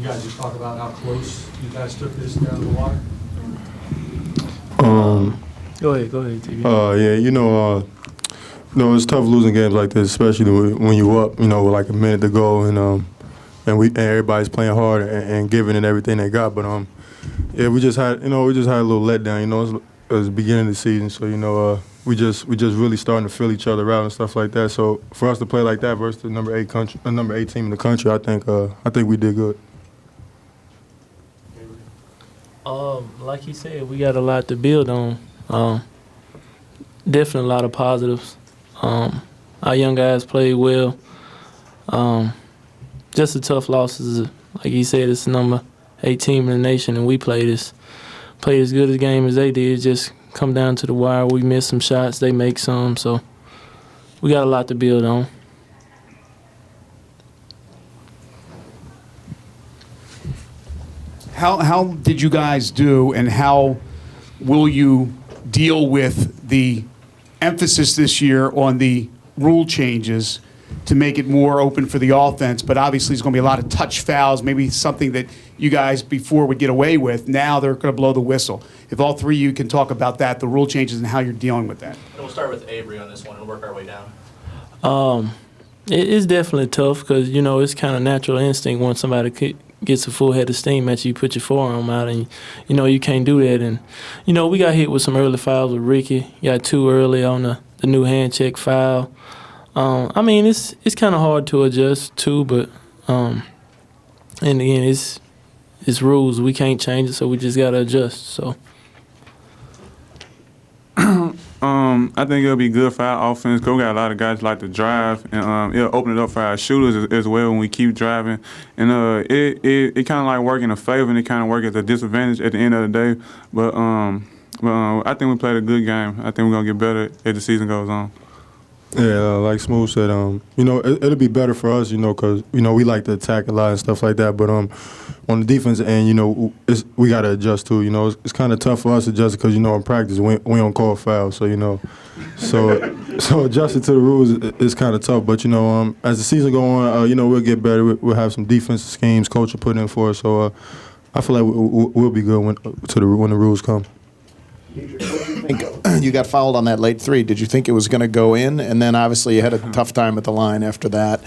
you guys just talk about how close you guys took this down to the wire? Go ahead, TV. Yeah, it's tough losing games like this, especially when you up, with like a minute to go, and everybody's playing hard and giving it everything they got. But yeah, we just had a little letdown. It was the beginning of the season, so we just really starting to fill each other out and stuff like that. So for us to play like that versus the number 8 team in the country, I think we did good. Like he said, we got a lot to build on. Definitely a lot of positives. Our young guys played well. Just a tough losses. Like he said, it's the number 8 team in the nation, and we played as good a game as they did. Just come down to the wire. We missed some shots. They make some. So we got a lot to build on. How did you guys do, and how will you deal with the emphasis this year on the rule changes to make it more open for the offense? But obviously, there's going to be a lot of touch fouls, maybe something that you guys before would get away with. Now they're going to blow the whistle. If all three of you can talk about that, the rule changes and how you're dealing with that. We'll start with Avery on this one and work our way down. It's definitely tough because, it's kind of natural instinct when somebody gets a full head of steam at you, put your forearm out, and, you can't do that. And, we got hit with some early fouls with Ricky. Got 2 early on the new hand check foul. It's kind of hard to adjust to, but and again, it's rules. We can't change it, so we just gotta adjust. So. I think it'll be good for our offense because we got a lot of guys like to drive, and it'll open it up for our shooters as well when we keep driving. And it kind of like work in a favor, and it kind of work as a disadvantage at the end of the day. But I think we played a good game. I think we're gonna get better as the season goes on. Yeah, like Smooth said, it'll be better for us, because we like to attack a lot and stuff like that. But on the defense end, we got to adjust too. It's kind of tough for us to adjust because in practice we don't call fouls, so so adjusting to the rules is kind of tough. But as the season go on, we'll get better. We'll have some defensive schemes coach will put in for us. So I feel like we'll be good when the rules come. You got fouled on that late 3. Did you think it was going to go in? And then obviously you had a tough time at the line after that.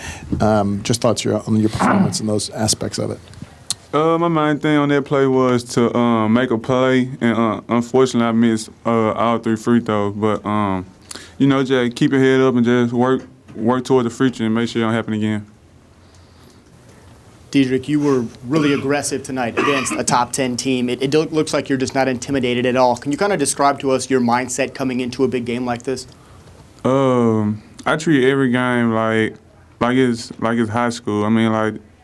Just thoughts on your performance and those aspects of it. My main thing on that play was to make a play, and unfortunately I missed all 3 free throws. But just keep your head up and just work toward the future and make sure it don't happen again. Dedric, you were really aggressive tonight against a top 10 team. It looks like you're just not intimidated at all. Can you kind of describe to us your mindset coming into a big game like this? I treat every game like it's high school.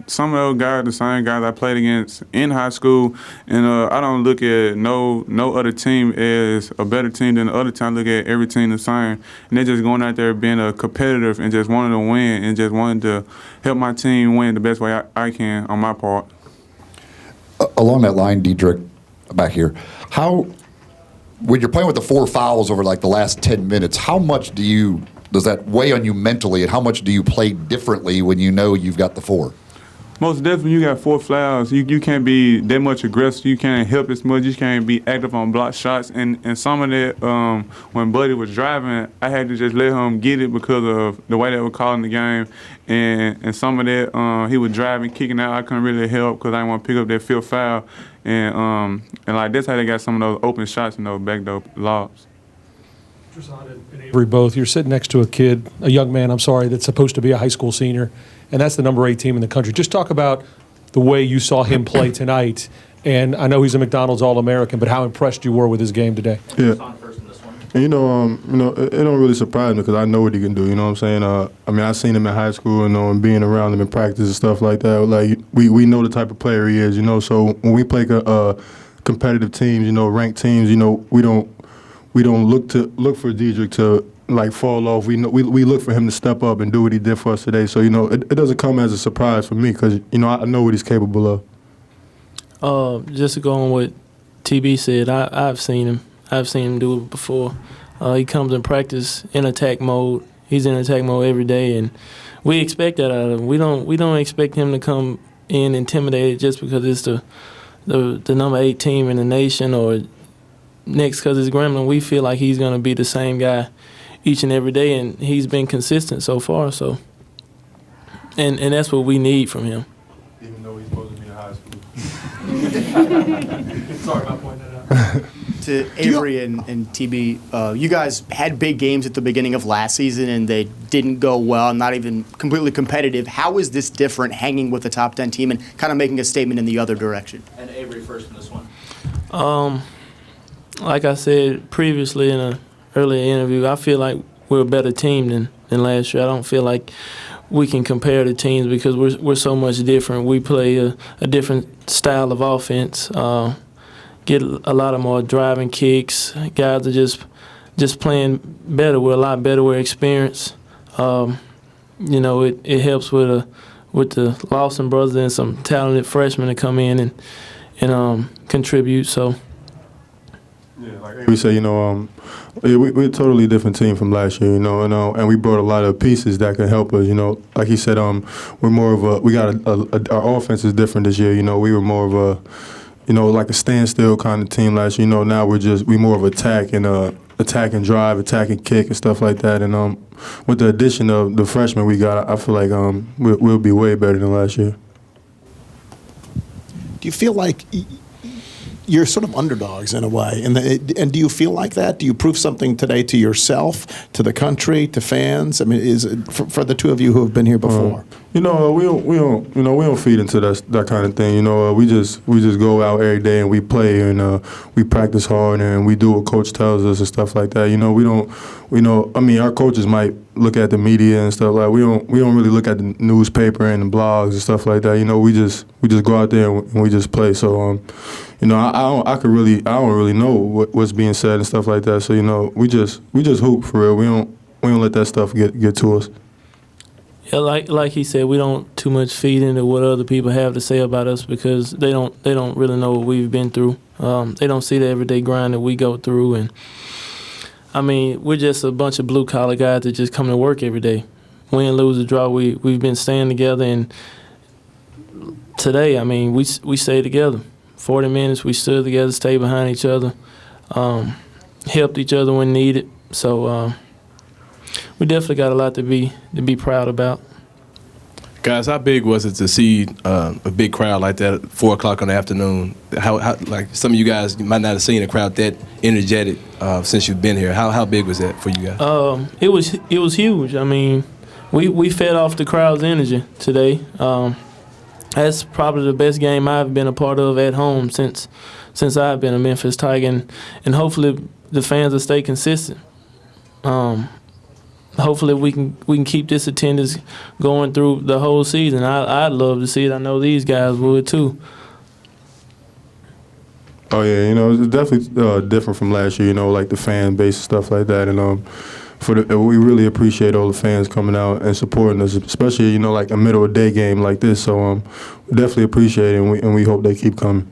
Some of those guys, the same guys I played against in high school, and I don't look at no other team as a better team than the other team. I look at every team the same, and they're just going out there being a competitive and just wanting to win and just wanting to help my team win the best way I can on my part. Along that line, Dedric, back here, when you're playing with the 4 fouls over like the last 10 minutes, how much does that weigh on you mentally, and how much do you play differently when you know you've got the 4? Most definitely, you got 4 fouls. You can't be that much aggressive. You can't help as much. You can't be active on block shots. And some of that, when Buddy was driving, I had to just let him get it because of the way they were calling the game. And some of that, he was driving, kicking out. I couldn't really help because I didn't want to pick up that 5th foul. And that's how they got some of those open shots and those backdoor lobs. And Avery both. You're sitting next to a young man, that's supposed to be a high school senior, and that's the number 8 team in the country. Just talk about the way you saw him play tonight. And I know he's a McDonald's All-American, but how impressed you were with his game today. Yeah. And, it don't really surprise me because I know what he can do. You know what I'm saying? I seen him in high school, and being around him in practice and stuff like that. Like we know the type of player he is. So when we play competitive teams, ranked teams, we don't look for Dedric to fall off. We look for him to step up and do what he did for us today. So it doesn't come as a surprise for me because I know what he's capable of. Just to go on what TB said, I've seen him do it before. He comes in practice in attack mode. He's in attack mode every day, and we expect that out of him. We don't expect him to come in intimidated just because it's the number 8 team in the nation, or next because it's Grambling. We feel like he's going to be the same guy each and every day, and he's been consistent so far. So, and that's what we need from him. Even though he's supposed to be in high school. Sorry about pointing that out. To Avery and TB, you guys had big games at the beginning of last season, and they didn't go well, not even completely competitive. How is this different, hanging with the top 10 team and kind of making a statement in the other direction? And Avery first in this one. Like I said previously in an earlier interview, I feel like we're a better team than last year. I don't feel like we can compare the teams because we're so much different. We play a different style of offense. Get a lot of more driving kicks. Guys are just playing better. We're a lot better. We're experienced. It helps with the Lawson brothers and some talented freshmen to come in and contribute. So. Yeah, like we say, we're a totally different team from last year, and we brought a lot of pieces that can help us, Like he said, we're more of our offense is different this year, we were more of a, like a standstill kind of team last year. Now we more of attack and attack and drive, attack and kick and stuff like that. And with the addition of the freshmen we got, I feel like we'll be way better than last year. Do you feel like you're sort of underdogs in a way, and do you feel like that? Do you prove something today to yourself, to the country, to fans? I mean, is it, for the two of you who have been here before? We don't feed into that kind of thing. We just go out every day and we play and we practice hard and we do what coach tells us and stuff like that. Our coaches might look at the media and stuff like we don't really look at the newspaper and the blogs and stuff like that. We just go out there and we just play. So I don't really know what's being said and stuff like that. So we just hoop for real. We don't let that stuff get to us. Yeah, like he said, we don't too much feed into what other people have to say about us because they don't really know what we've been through. They don't see the everyday grind that we go through, and we're just a bunch of blue collar guys that just come to work every day. Win, lose, or draw, we've been staying together, and today, we stayed together. 40 minutes, we stood together, stayed behind each other, helped each other when needed. So we definitely got a lot to be proud about. Guys, how big was it to see a big crowd like that at 4 o'clock in the afternoon? How like some of you guys might not have seen a crowd that energetic since you've been here. How big was that for you guys? It was huge. We fed off the crowd's energy today. That's probably the best game I've been a part of at home since I've been a Memphis Tiger, and hopefully the fans will stay consistent. Hopefully we can keep this attendance going through the whole season. I'd love to see it. I know these guys would too. Oh yeah, it's definitely different from last year. Like the fan base and stuff like that, and we really appreciate all the fans coming out and supporting us, especially like a middle of the day game like this. So we definitely appreciate it, and we hope they keep coming.